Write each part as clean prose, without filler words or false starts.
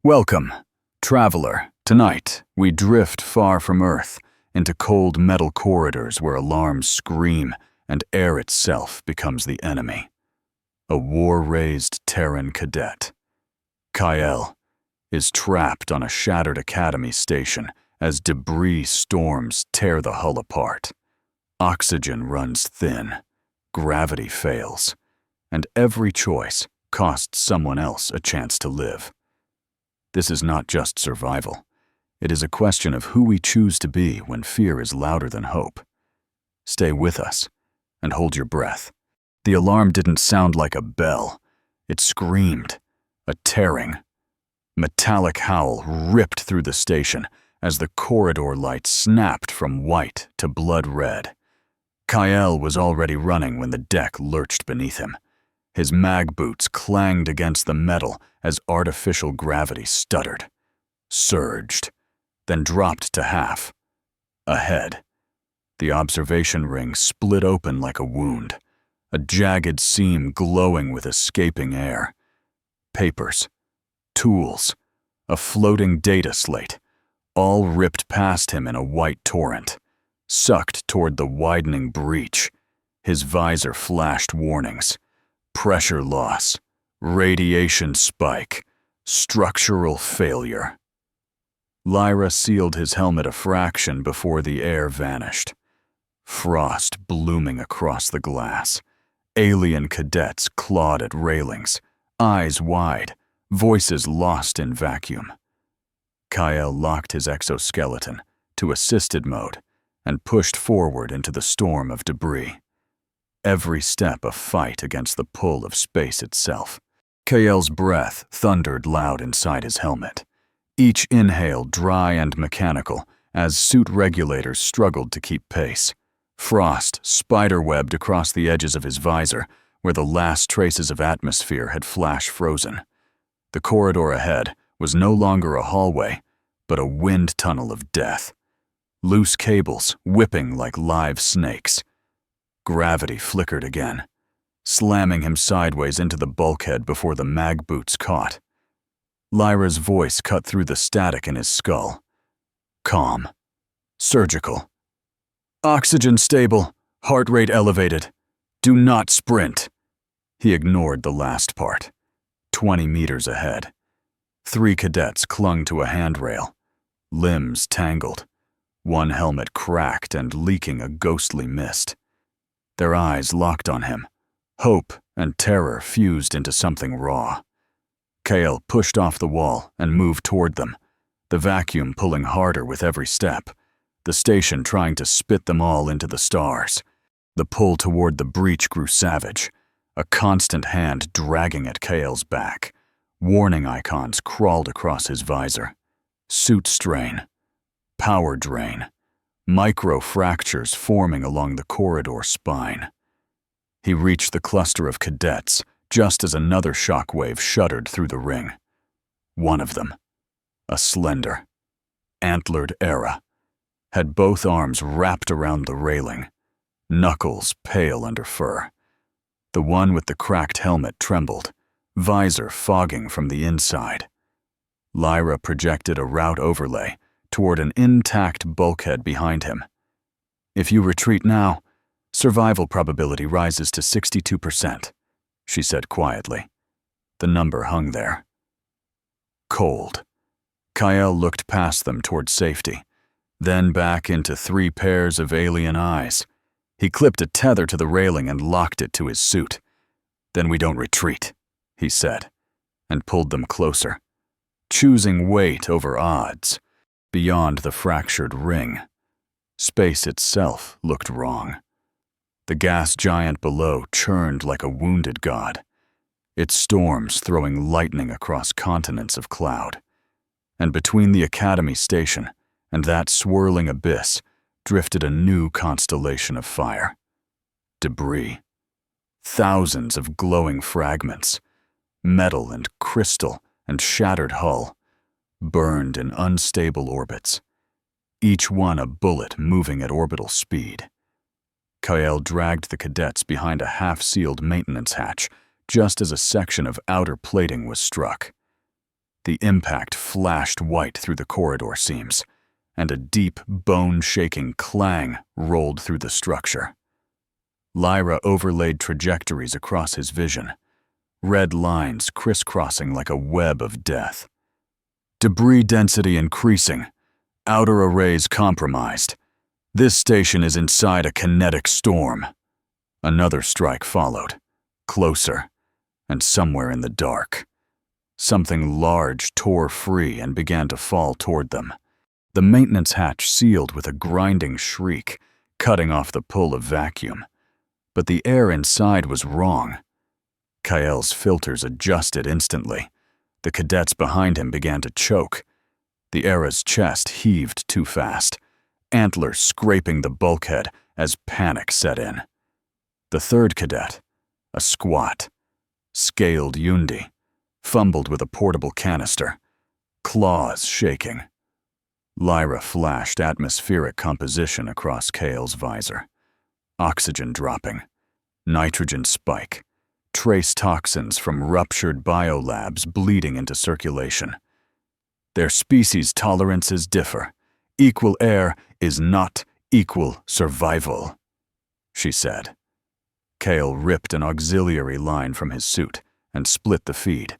Welcome, traveler. Tonight, we drift far from Earth into cold metal corridors where alarms scream and air itself becomes the enemy. A war-raised Terran cadet, Kael, is trapped on a shattered academy station as debris storms tear the hull apart. Oxygen runs thin, gravity fails, and every choice costs someone else a chance to live. This is not just survival. It is a question of who we choose to be when fear is louder than hope. Stay with us and hold your breath. The alarm didn't sound like a bell. It screamed, a tearing, metallic howl ripped through the station as the corridor light snapped from white to blood red. Kael was already running when the deck lurched beneath him. His mag boots clanged against the metal as artificial gravity stuttered, surged, then dropped to half. Ahead, the observation ring split open like a wound, a jagged seam glowing with escaping air. Papers, tools, a floating data slate, all ripped past him in a white torrent, sucked toward the widening breach. His visor flashed warnings. Pressure loss, radiation spike, structural failure. Lyra sealed his helmet a fraction before the air vanished. Frost blooming across the glass. Alien cadets clawed at railings, eyes wide, voices lost in vacuum. Kael locked his exoskeleton to assisted mode and pushed forward into the storm of debris. Every step a fight against the pull of space itself. Kael's breath thundered loud inside his helmet, each inhale dry and mechanical as suit regulators struggled to keep pace. Frost spiderwebbed across the edges of his visor where the last traces of atmosphere had flash-frozen. The corridor ahead was no longer a hallway, but a wind tunnel of death. Loose cables whipping like live snakes. Gravity flickered again, slamming him sideways into the bulkhead before the mag boots caught. Lyra's voice cut through the static in his skull. Calm. Surgical. Oxygen stable. Heart rate elevated. Do not sprint. He ignored the last part. 20 meters ahead. 3 cadets clung to a handrail. Limbs tangled. One helmet cracked and leaking a ghostly mist. Their eyes locked on him. Hope and terror fused into something raw. Kael pushed off the wall and moved toward them, the vacuum pulling harder with every step, the station trying to spit them all into the stars. The pull toward the breach grew savage, a constant hand dragging at Kael's back. Warning icons crawled across his visor. Suit strain. Power drain. Micro-fractures forming along the corridor spine. He reached the cluster of cadets just as another shockwave shuddered through the ring. One of them, a slender, antlered Era, had both arms wrapped around the railing, knuckles pale under fur. The one with the cracked helmet trembled, visor fogging from the inside. Lyra projected a route overlay toward an intact bulkhead behind him. If you retreat now, survival probability rises to 62%, she said quietly. The number hung there. Cold. Kael looked past them toward safety, then back into 3 pairs of alien eyes. He clipped a tether to the railing and locked it to his suit. Then we don't retreat, he said, and pulled them closer, choosing weight over odds. Beyond the fractured ring, space itself looked wrong. The gas giant below churned like a wounded god, its storms throwing lightning across continents of cloud. And between the Academy station and that swirling abyss drifted a new constellation of fire. Debris. Thousands of glowing fragments, metal and crystal and shattered hull, burned in unstable orbits, each one a bullet moving at orbital speed. Kael dragged the cadets behind a half-sealed maintenance hatch just as a section of outer plating was struck. The impact flashed white through the corridor seams, and a deep, bone-shaking clang rolled through the structure. Lyra overlaid trajectories across his vision, red lines crisscrossing like a web of death. Debris density increasing, outer arrays compromised. This station is inside a kinetic storm. Another strike followed, closer, and somewhere in the dark. Something large tore free and began to fall toward them. The maintenance hatch sealed with a grinding shriek, cutting off the pull of vacuum. But the air inside was wrong. Kael's filters adjusted instantly. The cadets behind him began to choke. The Era's chest heaved too fast, antlers scraping the bulkhead as panic set in. The third cadet, a squat, scaled Yundi, fumbled with a portable canister, claws shaking. Lyra flashed atmospheric composition across Kael's visor. Oxygen dropping, nitrogen spike, trace toxins from ruptured biolabs bleeding into circulation. Their species tolerances differ. Equal air is not equal survival, she said. Kael ripped an auxiliary line from his suit and split the feed,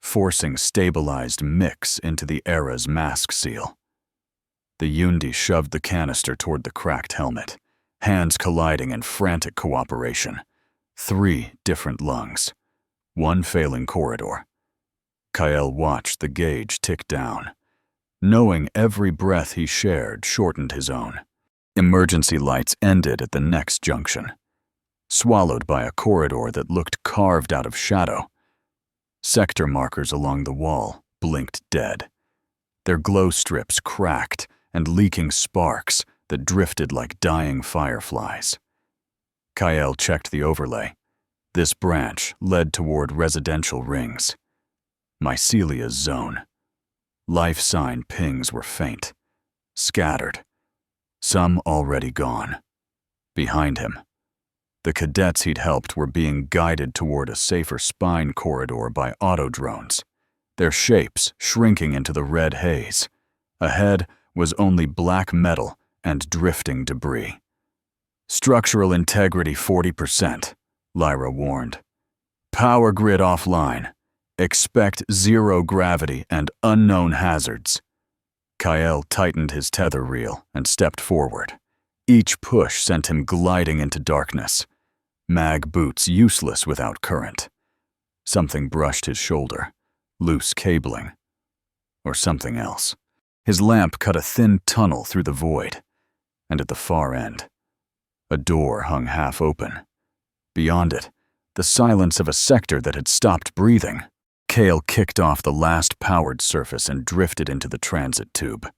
forcing stabilized mix into the Era's mask seal. The Yundi shoved the canister toward the cracked helmet, hands colliding in frantic cooperation. 3 different lungs, 1 failing corridor. Kael watched the gauge tick down. Knowing every breath he shared shortened his own. Emergency lights ended at the next junction, swallowed by a corridor that looked carved out of shadow. Sector markers along the wall blinked dead, their glow strips cracked and leaking sparks that drifted like dying fireflies. Kael checked the overlay. This branch led toward residential rings. Mycelia's zone. Life sign pings were faint, scattered, some already gone. Behind him, the cadets he'd helped were being guided toward a safer spine corridor by autodrones, their shapes shrinking into the red haze. Ahead was only black metal and drifting debris. Structural integrity 40%, Lyra warned. Power grid offline. Expect zero gravity and unknown hazards. Kael tightened his tether reel and stepped forward. Each push sent him gliding into darkness. Mag boots useless without current. Something brushed his shoulder, loose cabling. Or something else. His lamp cut a thin tunnel through the void, and at the far end, a door hung half open. Beyond it, the silence of a sector that had stopped breathing. Kael kicked off the last powered surface and drifted into the transit tube.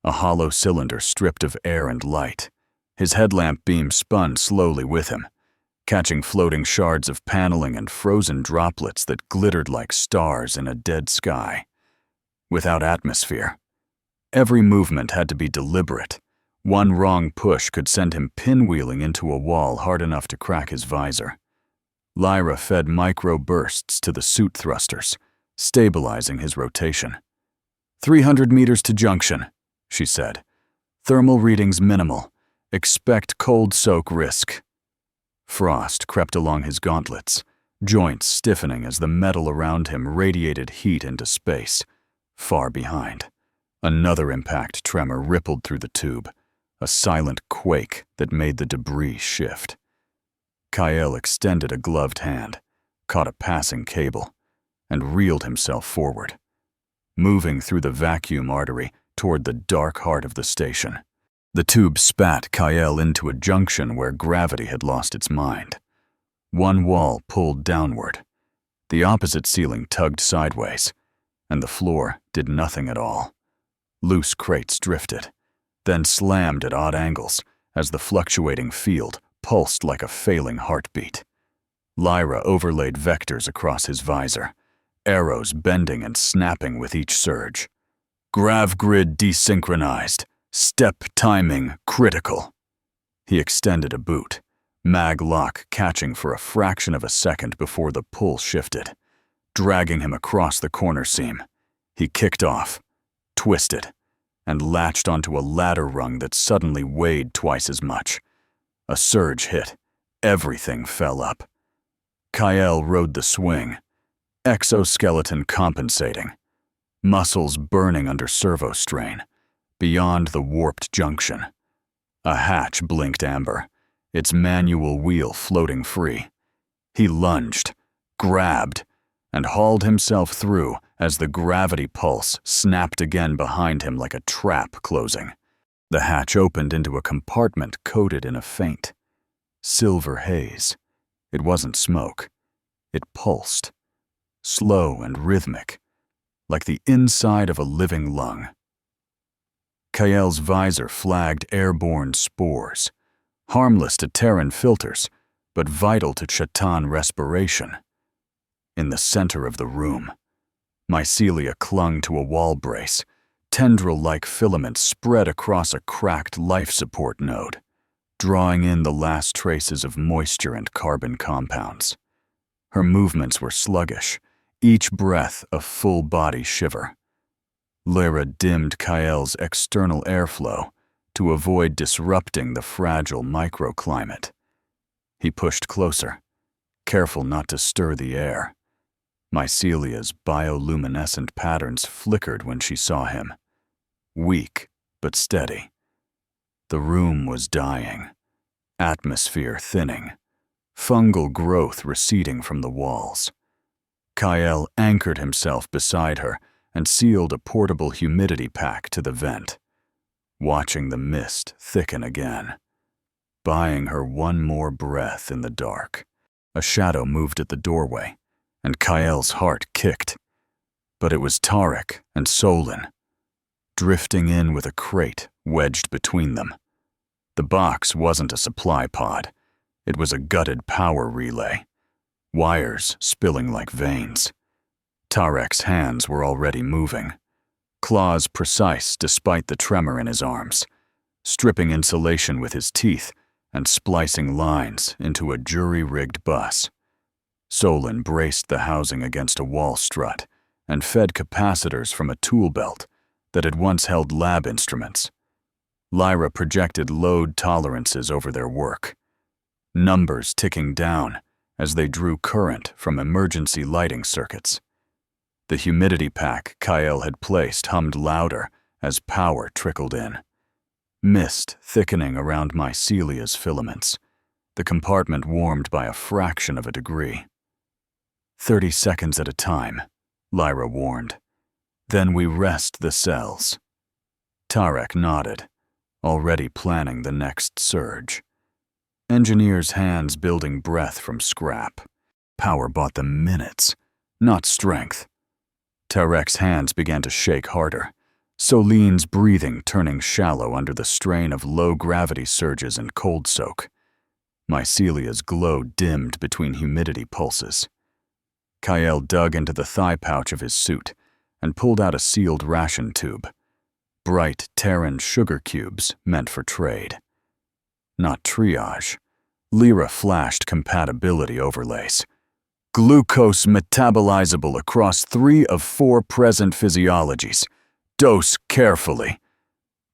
A hollow cylinder stripped of air and light. His headlamp beam spun slowly with him, catching floating shards of paneling and frozen droplets that glittered like stars in a dead sky. Without atmosphere, every movement had to be deliberate. One wrong push could send him pinwheeling into a wall hard enough to crack his visor. Lyra fed micro-bursts to the suit thrusters, stabilizing his rotation. 300 meters to junction, she said. Thermal readings minimal. Expect cold soak risk. Frost crept along his gauntlets, joints stiffening as the metal around him radiated heat into space. Far behind, another impact tremor rippled through the tube, a silent quake that made the debris shift. Kael extended a gloved hand, caught a passing cable, and reeled himself forward, moving through the vacuum artery toward the dark heart of the station. The tube spat Kael into a junction where gravity had lost its mind. One wall pulled downward. The opposite ceiling tugged sideways, and the floor did nothing at all. Loose crates drifted, then slammed at odd angles as the fluctuating field pulsed like a failing heartbeat. Lyra overlaid vectors across his visor, arrows bending and snapping with each surge. Grav grid desynchronized, step timing critical. He extended a boot, mag lock catching for a fraction of a second before the pull shifted, dragging him across the corner seam. He kicked off, twisted, and latched onto a ladder rung that suddenly weighed twice as much. A surge hit. Everything fell up. Kael rode the swing, exoskeleton compensating, muscles burning under servo strain, beyond the warped junction. A hatch blinked amber, its manual wheel floating free. He lunged, grabbed, and hauled himself through as the gravity pulse snapped again behind him like a trap closing. The hatch opened into a compartment coated in a faint, silver haze. It wasn't smoke. It pulsed, slow and rhythmic, like the inside of a living lung. Kael's visor flagged airborne spores, harmless to Terran filters, but vital to Chatan respiration. In the center of the room, mycelia clung to a wall brace, tendril-like filaments spread across a cracked life support node, drawing in the last traces of moisture and carbon compounds. Her movements were sluggish, each breath a full-body shiver. Lyra dimmed Kael's external airflow to avoid disrupting the fragile microclimate. He pushed closer, careful not to stir the air. Mycelia's bioluminescent patterns flickered when she saw him, weak but steady. The room was dying, atmosphere thinning, fungal growth receding from the walls. Kael anchored himself beside her and sealed a portable humidity pack to the vent, watching the mist thicken again, buying her one more breath in the dark. A shadow moved at the doorway, and Kael's heart kicked. But it was Tarek and Solon, drifting in with a crate wedged between them. The box wasn't a supply pod. It was a gutted power relay, wires spilling like veins. Tarek's hands were already moving, claws precise despite the tremor in his arms, stripping insulation with his teeth and splicing lines into a jury-rigged bus. Solon braced the housing against a wall strut and fed capacitors from a tool belt that had once held lab instruments. Lyra projected load tolerances over their work, numbers ticking down as they drew current from emergency lighting circuits. The humidity pack Kael had placed hummed louder as power trickled in. Mist thickening around mycelia's filaments, the compartment warmed by a fraction of a degree. 30 seconds at a time, Lyra warned. Then we rest the cells. Tarek nodded, already planning the next surge. Engineers' hands building breath from scrap. Power bought them minutes, not strength. Tarek's hands began to shake harder, Soline's breathing turning shallow under the strain of low-gravity surges and cold soak. Mycelia's glow dimmed between humidity pulses. Kael dug into the thigh pouch of his suit and pulled out a sealed ration tube. Bright Terran sugar cubes meant for trade. Not triage. Lyra flashed compatibility overlays. Glucose metabolizable across 3 of 4 present physiologies. Dose carefully.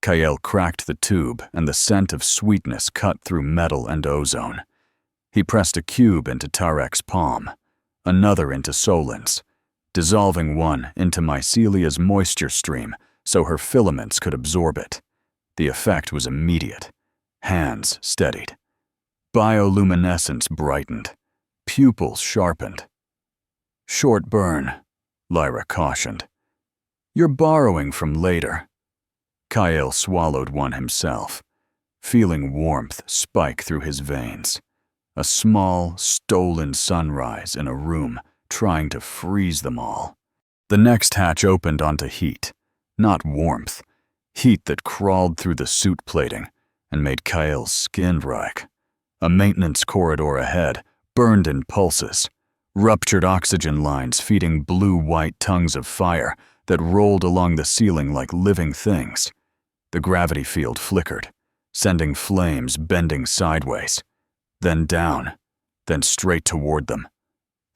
Kael cracked the tube and the scent of sweetness cut through metal and ozone. He pressed a cube into Tarek's palm, another into Solon's, dissolving one into Mycelia's moisture stream so her filaments could absorb it. The effect was immediate. Hands steadied. Bioluminescence brightened. Pupils sharpened. Short burn, Lyra cautioned. You're borrowing from later. Kael swallowed one himself, feeling warmth spike through his veins. A small, stolen sunrise in a room trying to freeze them all. The next hatch opened onto heat, not warmth, heat that crawled through the suit plating and made Kael's skin writhe. A maintenance corridor ahead burned in pulses, ruptured oxygen lines feeding blue-white tongues of fire that rolled along the ceiling like living things. The gravity field flickered, sending flames bending sideways, then down, then straight toward them.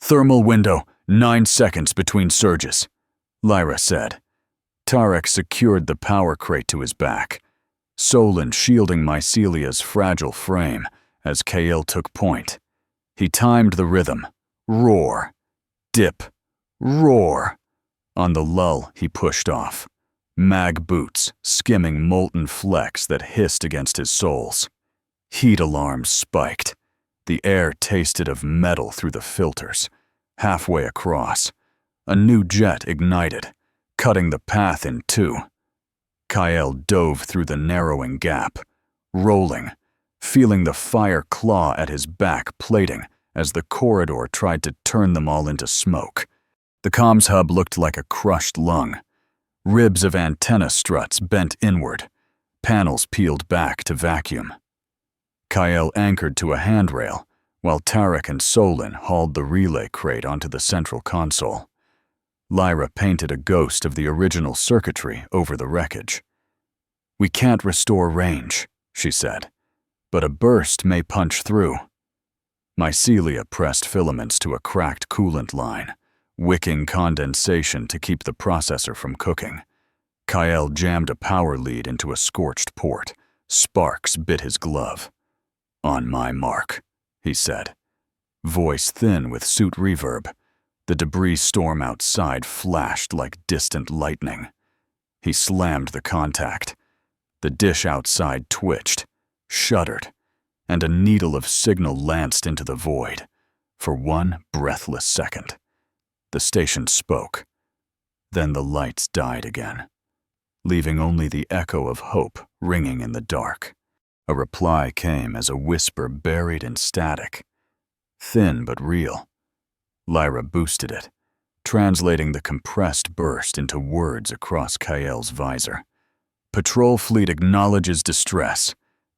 Thermal window, 9 seconds between surges. Lyra said. Tarek secured the power crate to his back, Solon shielding Mycelia's fragile frame as Kael took point. He timed the rhythm. Roar. Dip. Roar. On the lull, he pushed off. Mag boots skimming molten flecks that hissed against his soles. Heat alarms spiked. The air tasted of metal through the filters. Halfway across, a new jet ignited, cutting the path in two. Kael dove through the narrowing gap, rolling, feeling the fire claw at his back plating as the corridor tried to turn them all into smoke. The comms hub looked like a crushed lung. Ribs of antenna struts bent inward, panels peeled back to vacuum. Kael anchored to a handrail, while Tarek and Solon hauled the relay crate onto the central console. Lyra painted a ghost of the original circuitry over the wreckage. "We can't restore range," she said, "but a burst may punch through." Mycelia pressed filaments to a cracked coolant line, wicking condensation to keep the processor from cooking. Kael jammed a power lead into a scorched port. Sparks bit his glove. "On my mark," he said, voice thin with suit reverb. The debris storm outside flashed like distant lightning. He slammed the contact. The dish outside twitched, shuddered, and a needle of signal lanced into the void. For one breathless second, the station spoke. Then the lights died again, leaving only the echo of hope ringing in the dark. A reply came as a whisper buried in static, thin but real. Lyra boosted it, translating the compressed burst into words across Kael's visor. "Patrol fleet acknowledges distress.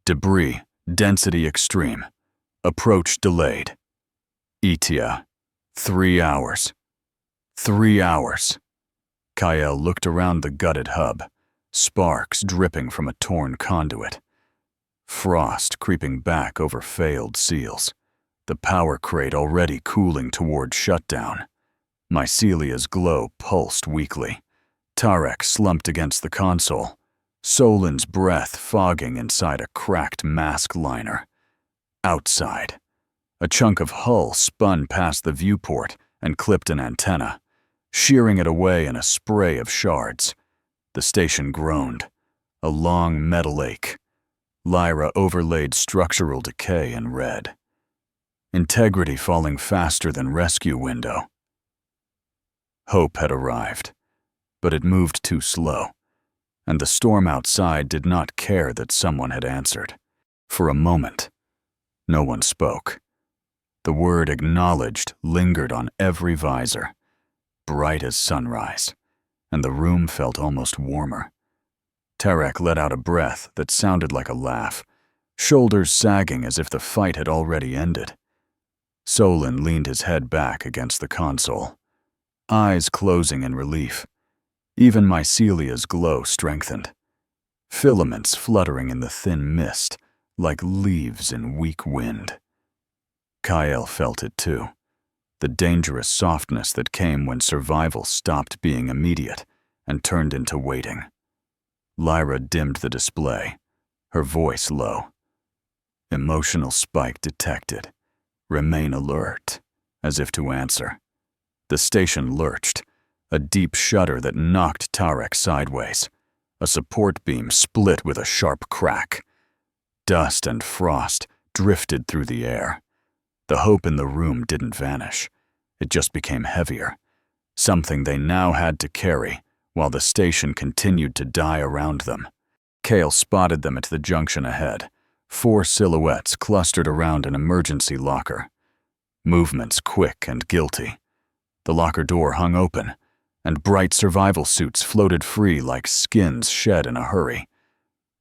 Debris, density extreme. Approach delayed. ETA, 3 hours. 3 hours." Kael looked around the gutted hub, sparks dripping from a torn conduit. Frost creeping back over failed seals. The power crate already cooling toward shutdown. Mycelia's glow pulsed weakly. Tarek slumped against the console, Solon's breath fogging inside a cracked mask liner. Outside, a chunk of hull spun past the viewport and clipped an antenna, shearing it away in a spray of shards. The station groaned, a long metal ache. Lyra overlaid structural decay in red. Integrity falling faster than rescue window. Hope had arrived, but it moved too slow, and the storm outside did not care that someone had answered. For a moment, no one spoke. The word acknowledged lingered on every visor, bright as sunrise, and the room felt almost warmer. Tarek let out a breath that sounded like a laugh, shoulders sagging as if the fight had already ended. Solon leaned his head back against the console, eyes closing in relief. Even Mycelia's glow strengthened, filaments fluttering in the thin mist like leaves in weak wind. Kael felt it too, the dangerous softness that came when survival stopped being immediate and turned into waiting. Lyra dimmed the display, her voice low. Emotional spike detected. Remain alert, as if to answer. The station lurched, a deep shudder that knocked Tarek sideways. A support beam split with a sharp crack. Dust and frost drifted through the air. The hope in the room didn't vanish. It just became heavier, something they now had to carry while the station continued to die around them. Kael spotted them at the junction ahead, 4 silhouettes clustered around an emergency locker. Movements quick and guilty. The locker door hung open, and bright survival suits floated free like skins shed in a hurry.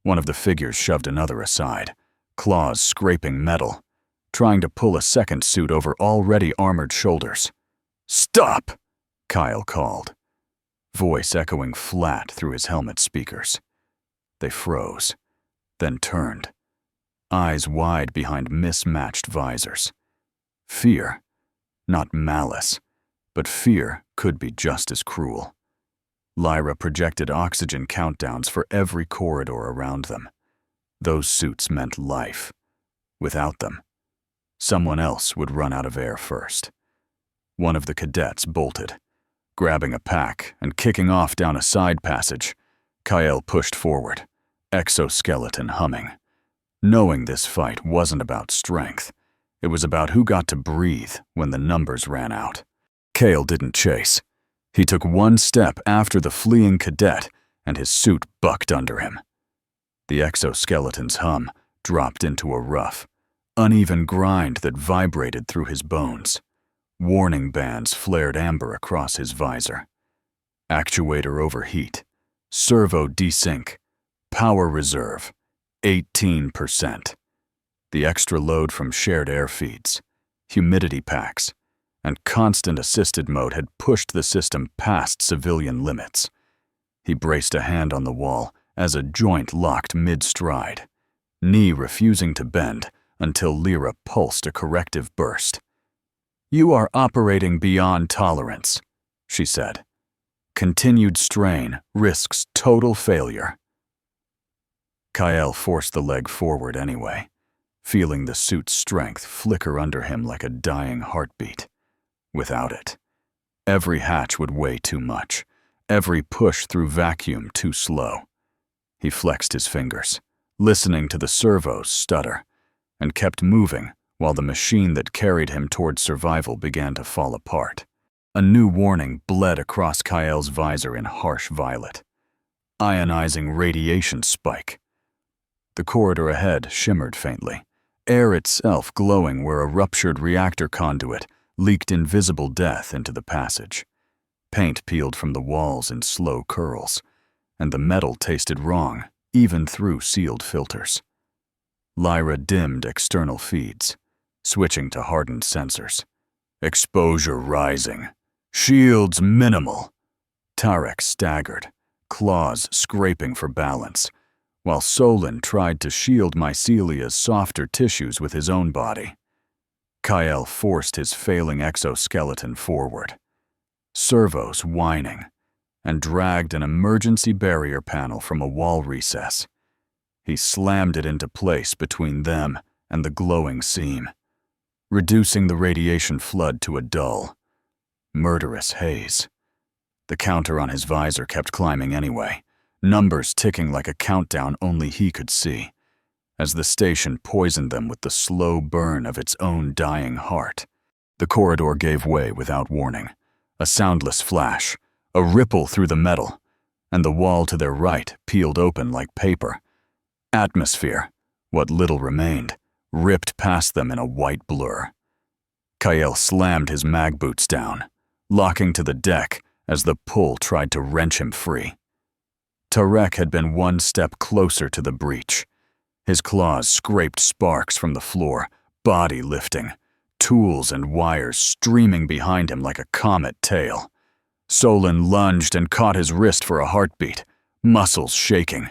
One of the figures shoved another aside, claws scraping metal, trying to pull a second suit over already armored shoulders. "Stop!" Kael called, voice echoing flat through his helmet speakers. They froze, then turned, eyes wide behind mismatched visors. Fear, not malice, but fear could be just as cruel. Lyra projected oxygen countdowns for every corridor around them. Those suits meant life. Without them, someone else would run out of air first. One of the cadets bolted. Grabbing a pack and kicking off down a side passage, Kael pushed forward, exoskeleton humming. Knowing this fight wasn't about strength, it was about who got to breathe when the numbers ran out. Kael didn't chase. He took one step after the fleeing cadet, and his suit bucked under him. The exoskeleton's hum dropped into a rough, uneven grind that vibrated through his bones. Warning bands flared amber across his visor. Actuator overheat. Servo desync. Power reserve. 18%. The extra load from shared air feeds, humidity packs, and constant assisted mode had pushed the system past civilian limits. He braced a hand on the wall as a joint locked mid-stride, knee refusing to bend until Lyra pulsed a corrective burst. "You are operating beyond tolerance," she said. "Continued strain risks total failure." Kael forced the leg forward anyway, feeling the suit's strength flicker under him like a dying heartbeat. Without it, every hatch would weigh too much, every push through vacuum too slow. He flexed his fingers, listening to the servos stutter, and kept moving while the machine that carried him toward survival began to fall apart. A new warning bled across Kael's visor in harsh violet. Ionizing radiation spike. The corridor ahead shimmered faintly, air itself glowing where a ruptured reactor conduit leaked invisible death into the passage. Paint peeled from the walls in slow curls, and the metal tasted wrong, even through sealed filters. Lyra dimmed external feeds, switching to hardened sensors. Exposure rising. Shields minimal. Tarek staggered, claws scraping for balance, while Solon tried to shield Mycelia's softer tissues with his own body. Kael forced his failing exoskeleton forward, servos whining, and dragged an emergency barrier panel from a wall recess. He slammed it into place between them and the glowing seam, reducing the radiation flood to a dull, murderous haze. The counter on his visor kept climbing anyway, numbers ticking like a countdown only he could see, as the station poisoned them with the slow burn of its own dying heart. The corridor gave way without warning. A soundless flash, a ripple through the metal, and the wall to their right peeled open like paper. Atmosphere, what little remained, ripped past them in a white blur. Kael slammed his mag boots down, locking to the deck as the pull tried to wrench him free. Tarek had been one step closer to the breach. His claws scraped sparks from the floor, body lifting, tools and wires streaming behind him like a comet tail. Solon lunged and caught his wrist for a heartbeat, muscles shaking.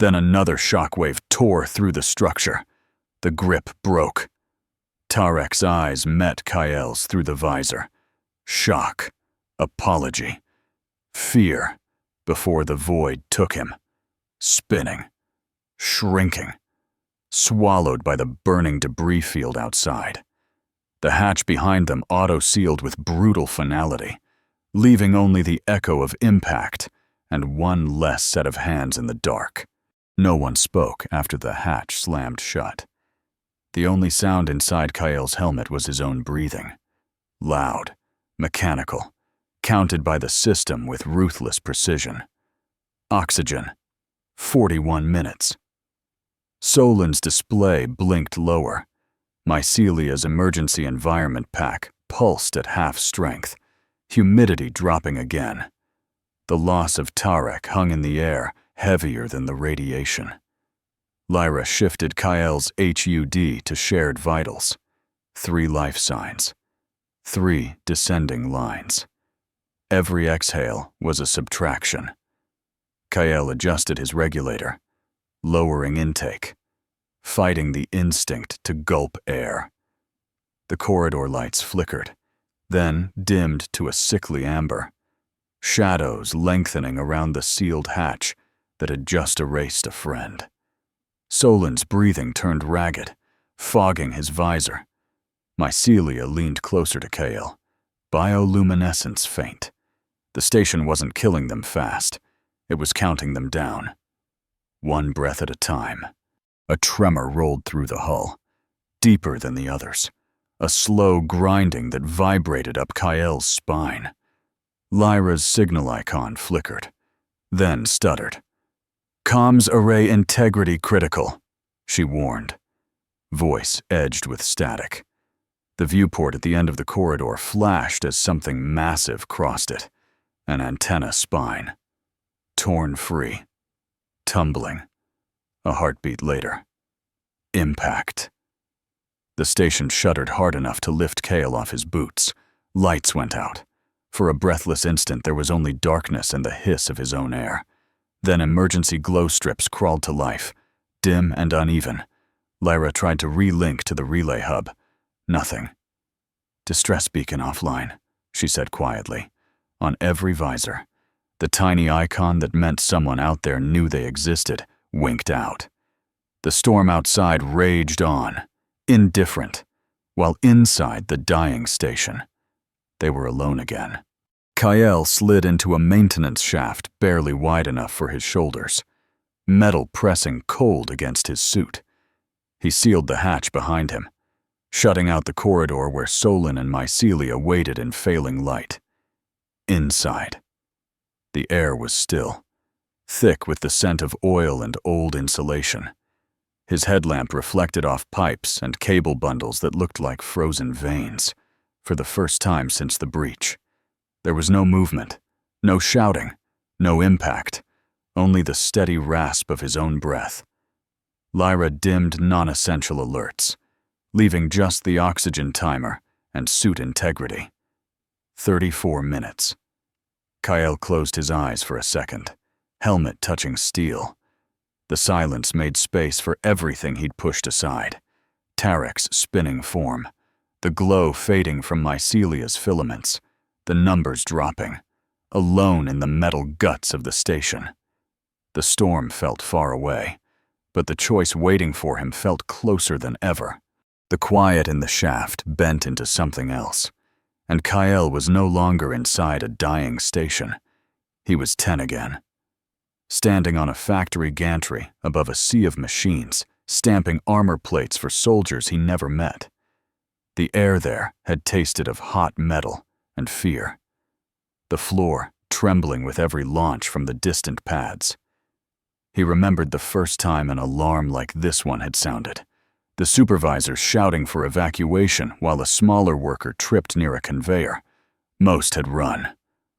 Then another shockwave tore through the structure. The grip broke. Tarek's eyes met Kael's through the visor. Shock, apology, fear, before the void took him, spinning, shrinking, swallowed by the burning debris field outside. The hatch behind them auto-sealed with brutal finality, leaving only the echo of impact and one less set of hands in the dark. No one spoke after the hatch slammed shut. The only sound inside Kael's helmet was his own breathing. Loud, mechanical, counted by the system with ruthless precision. Oxygen, 41 minutes. Solon's display blinked lower. Mycelia's emergency environment pack pulsed at half strength, humidity dropping again. The loss of Tarek hung in the air, heavier than the radiation. Lyra shifted Kael's HUD to shared vitals. 3 life signs. 3 descending lines. Every exhale was a subtraction. Kael adjusted his regulator, lowering intake, fighting the instinct to gulp air. The corridor lights flickered, then dimmed to a sickly amber. shadows lengthening around the sealed hatch that had just erased a friend. Solin's breathing turned ragged, fogging his visor. Mycelia leaned closer to Kael, bioluminescence faint. The station wasn't killing them fast. It was counting them down. One breath at a time. A tremor rolled through the hull, deeper than the others. A slow grinding that vibrated up Kael's spine. Lyra's signal icon flickered, then stuttered. "Comms array integrity critical," she warned. Voice edged with static. The viewport at the end of the corridor flashed as something massive crossed it. An antenna spine. Torn free. Tumbling. A heartbeat later. Impact. The station shuddered hard enough to lift Kael off his boots. Lights went out. For a breathless instant, there was only darkness and the hiss of his own air. Then emergency glow strips crawled to life, dim and uneven. Lyra tried to relink to the relay hub. Nothing. "Distress beacon offline," she said quietly. On every visor. The tiny icon that meant someone out there knew they existed winked out. The storm outside raged on, indifferent, while inside the dying station, they were alone again. Kael slid into a maintenance shaft barely wide enough for his shoulders, metal pressing cold against his suit. He sealed the hatch behind him, shutting out the corridor where Solin and Mycelia waited in failing light. Inside. The air was still, thick with the scent of oil and old insulation. His headlamp reflected off pipes and cable bundles that looked like frozen veins, for the first time since the breach. There was no movement, no shouting, no impact, only the steady rasp of his own breath. Lyra dimmed non-essential alerts, leaving just the oxygen timer and suit integrity. 34 minutes. Kael closed his eyes for a second, helmet touching steel. The silence made space for everything he'd pushed aside. Tarek's spinning form, the glow fading from Mycelia's filaments, the numbers dropping, alone in the metal guts of the station. The storm felt far away, but the choice waiting for him felt closer than ever. The quiet in the shaft bent into something else, and Kael was no longer inside a dying station. He was 10 again. Standing on a factory gantry above a sea of machines, stamping armor plates for soldiers he never met. The air there had tasted of hot metal and fear. The floor trembling with every launch from the distant pads. He remembered the first time an alarm like this one had sounded. The supervisor shouting for evacuation while a smaller worker tripped near a conveyor. Most had run.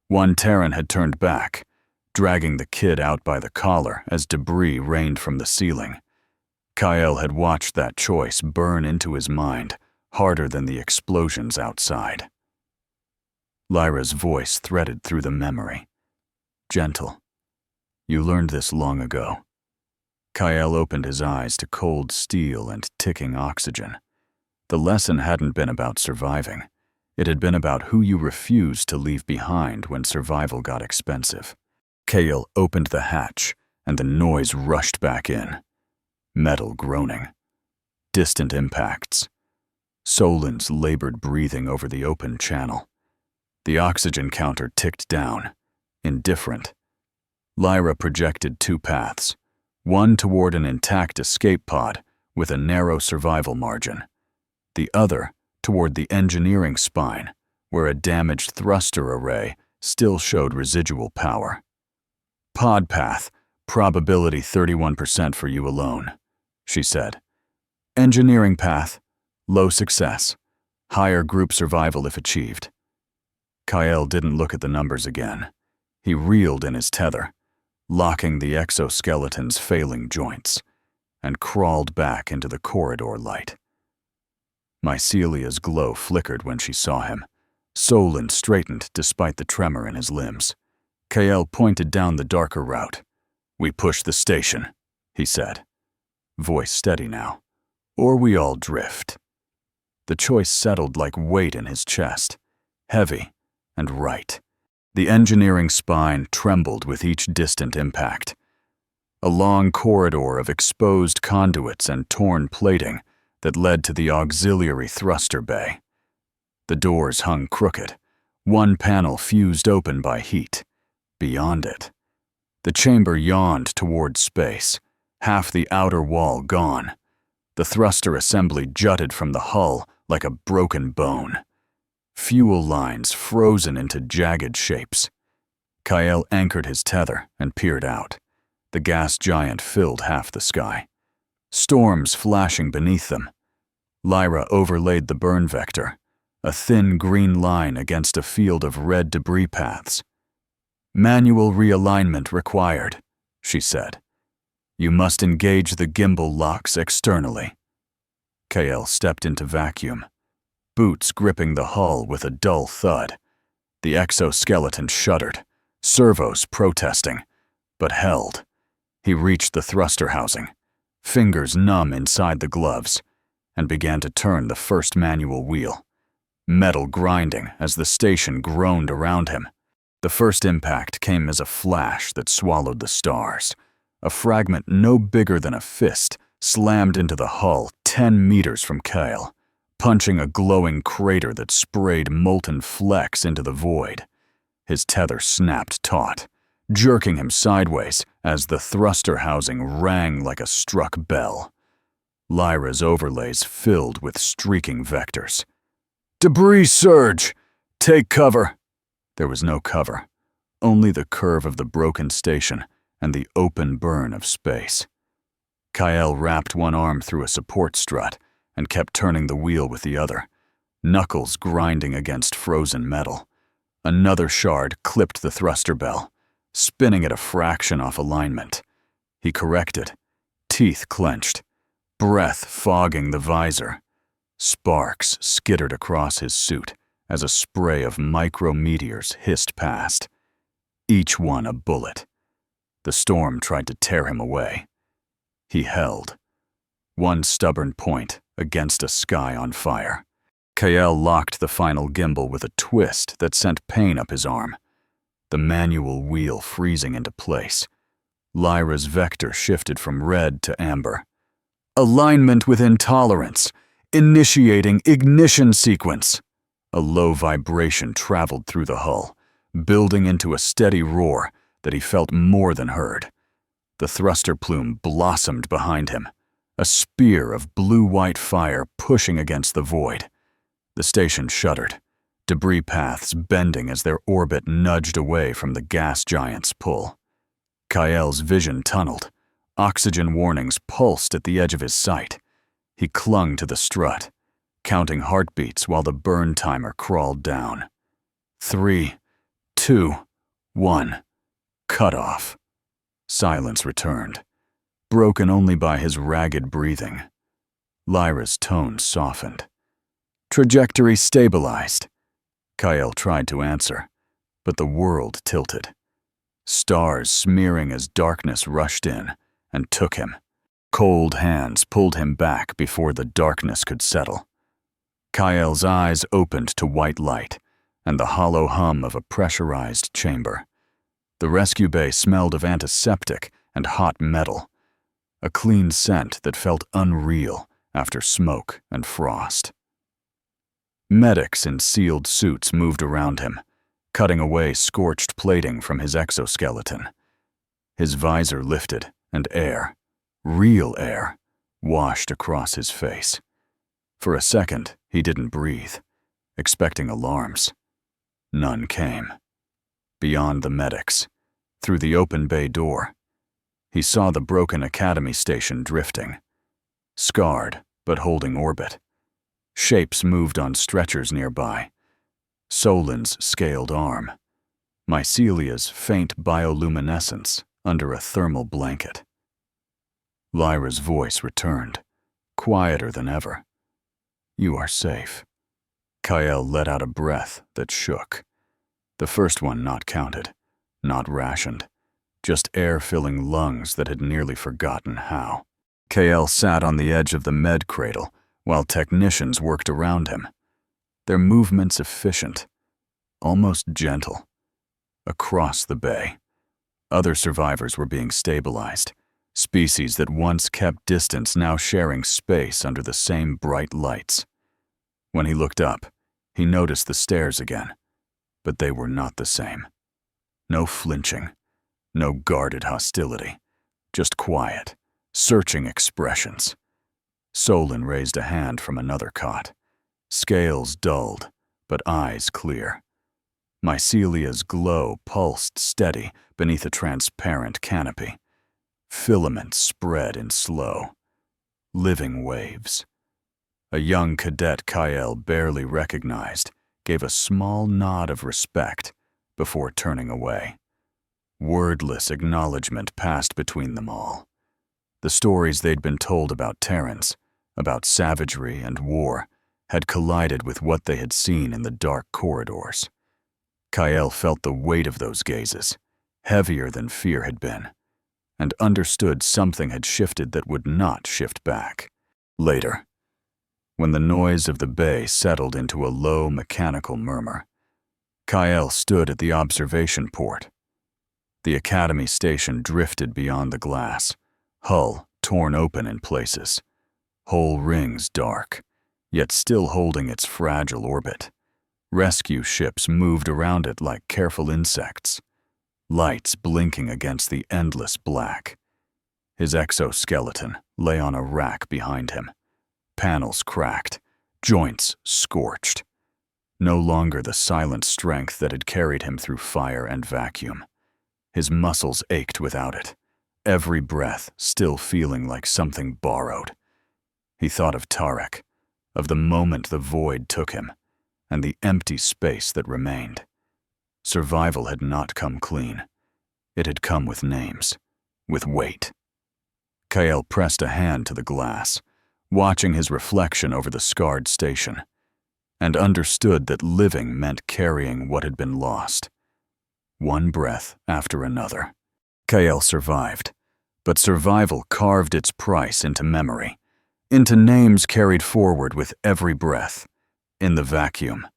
One Terran had turned back, dragging the kid out by the collar as debris rained from the ceiling. Kael had watched that choice burn into his mind, harder than the explosions outside. Lyra's voice threaded through the memory. Gentle. You learned this long ago. Kael opened his eyes to cold steel and ticking oxygen. The lesson hadn't been about surviving. It had been about who you refused to leave behind when survival got expensive. Kael opened the hatch, and the noise rushed back in. Metal groaning. Distant impacts. Solin's labored breathing over the open channel. The oxygen counter ticked down, indifferent. Lyra projected 2 paths, one toward an intact escape pod with a narrow survival margin, the other toward the engineering spine, where a damaged thruster array still showed residual power. Pod path, probability 31% for you alone, she said. Engineering path, low success, higher group survival if achieved. Kael didn't look at the numbers again. He reeled in his tether, locking the exoskeleton's failing joints, and crawled back into the corridor light. Mycelia's glow flickered when she saw him. Solin straightened despite the tremor in his limbs. Kael pointed down the darker route. We push the station, he said. Voice steady now. Or we all drift. The choice settled like weight in his chest, heavy and right. The engineering spine trembled with each distant impact. A long corridor of exposed conduits and torn plating that led to the auxiliary thruster bay. The doors hung crooked, one panel fused open by heat. Beyond it, the chamber yawned toward space, half the outer wall gone. The thruster assembly jutted from the hull like a broken bone. Fuel lines frozen into jagged shapes. Kael anchored his tether and peered out. The gas giant filled half the sky. Storms flashing beneath them. Lyra overlaid the burn vector, a thin green line against a field of red debris paths. "Manual realignment required," she said. "You must engage the gimbal locks externally." Kael stepped into vacuum, boots gripping the hull with a dull thud. The exoskeleton shuddered, servos protesting, but held. He reached the thruster housing, fingers numb inside the gloves, and began to turn the first manual wheel, metal grinding as the station groaned around him. The first impact came as a flash that swallowed the stars. A fragment no bigger than a fist slammed into the hull 10 meters from Kael, punching a glowing crater that sprayed molten flecks into the void. His tether snapped taut, jerking him sideways as the thruster housing rang like a struck bell. Lyra's overlays filled with streaking vectors. "Debris surge! Take cover!" There was no cover, only the curve of the broken station and the open burn of space. Kael wrapped one arm through a support strut and kept turning the wheel with the other, knuckles grinding against frozen metal. Another shard clipped the thruster bell, spinning it a fraction off alignment. He corrected, teeth clenched, breath fogging the visor. Sparks skittered across his suit as a spray of micrometeors hissed past, each one a bullet. The storm tried to tear him away. He held, one stubborn point against a sky on fire. Kael locked the final gimbal with a twist that sent pain up his arm, the manual wheel freezing into place. Lyra's vector shifted from red to amber. "Alignment with intolerance. Initiating ignition sequence." A low vibration traveled through the hull, building into a steady roar that he felt more than heard. The thruster plume blossomed behind him, a spear of blue-white fire pushing against the void. The station shuddered, debris paths bending as their orbit nudged away from the gas giant's pull. Kael's vision tunneled. Oxygen warnings pulsed at the edge of his sight. He clung to the strut, counting heartbeats while the burn timer crawled down. 3, 2, 1. Cut off. Silence returned, broken only by his ragged breathing. Lyra's tone softened. "Trajectory stabilized." Kael tried to answer, but the world tilted. Stars smearing as darkness rushed in and took him. Cold hands pulled him back before the darkness could settle. Kael's eyes opened to white light and the hollow hum of a pressurized chamber. The rescue bay smelled of antiseptic and hot metal, a clean scent that felt unreal after smoke and frost. Medics in sealed suits moved around him, cutting away scorched plating from his exoskeleton. His visor lifted and air, real air, washed across his face. For a second, he didn't breathe, expecting alarms. None came. Beyond the medics, through the open bay door, he saw the broken Academy station drifting, scarred but holding orbit. Shapes moved on stretchers nearby. Solin's scaled arm, Mycelia's faint bioluminescence under a thermal blanket. Lyra's voice returned, quieter than ever. "You are safe." Kael let out a breath that shook. The first one not counted, not rationed, just air filling lungs that had nearly forgotten how. Kael sat on the edge of the med cradle while technicians worked around him, their movements efficient, almost gentle. across the bay. Other survivors were being stabilized, species that once kept distance now sharing space under the same bright lights. When he looked up, he noticed the stairs again, but they were not the same. No flinching, no guarded hostility, just quiet, searching expressions. Solon raised a hand from another cot, scales dulled, but eyes clear. Mycelia's glow pulsed steady beneath a transparent canopy. Filaments spread in slow, living waves. A young cadet Kael barely recognized gave a small nod of respect before turning away. Wordless acknowledgement passed between them all. The stories they'd been told about Terrans, about savagery and war, had collided with what they had seen in the dark corridors. Kael felt the weight of those gazes, heavier than fear had been, and understood something had shifted that would not shift back. Later, when the noise of the bay settled into a low mechanical murmur, Kael stood at the observation port. The Academy station drifted beyond the glass, hull torn open in places, whole rings dark, yet still holding its fragile orbit. Rescue ships moved around it like careful insects, lights blinking against the endless black. His exoskeleton lay on a rack behind him, panels cracked, joints scorched. No longer the silent strength that had carried him through fire and vacuum. His muscles ached without it, every breath still feeling like something borrowed. He thought of Tarek, of the moment the void took him, and the empty space that remained. Survival had not come clean. It had come with names, with weight. Kael pressed a hand to the glass, watching his reflection over the scarred station, and understood that living meant carrying what had been lost. One breath after another. Kael survived, but survival carved its price into memory, into names carried forward with every breath. In the vacuum,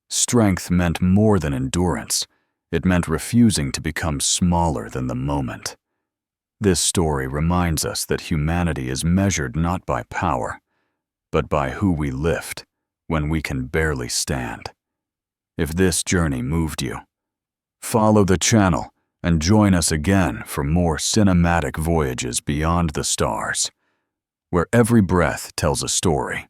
strength meant more than endurance. It meant refusing to become smaller than the moment. This story reminds us that humanity is measured not by power, but by who we lift when we can barely stand. If this journey moved you, follow the channel and join us again for more cinematic voyages beyond the stars, where every breath tells a story.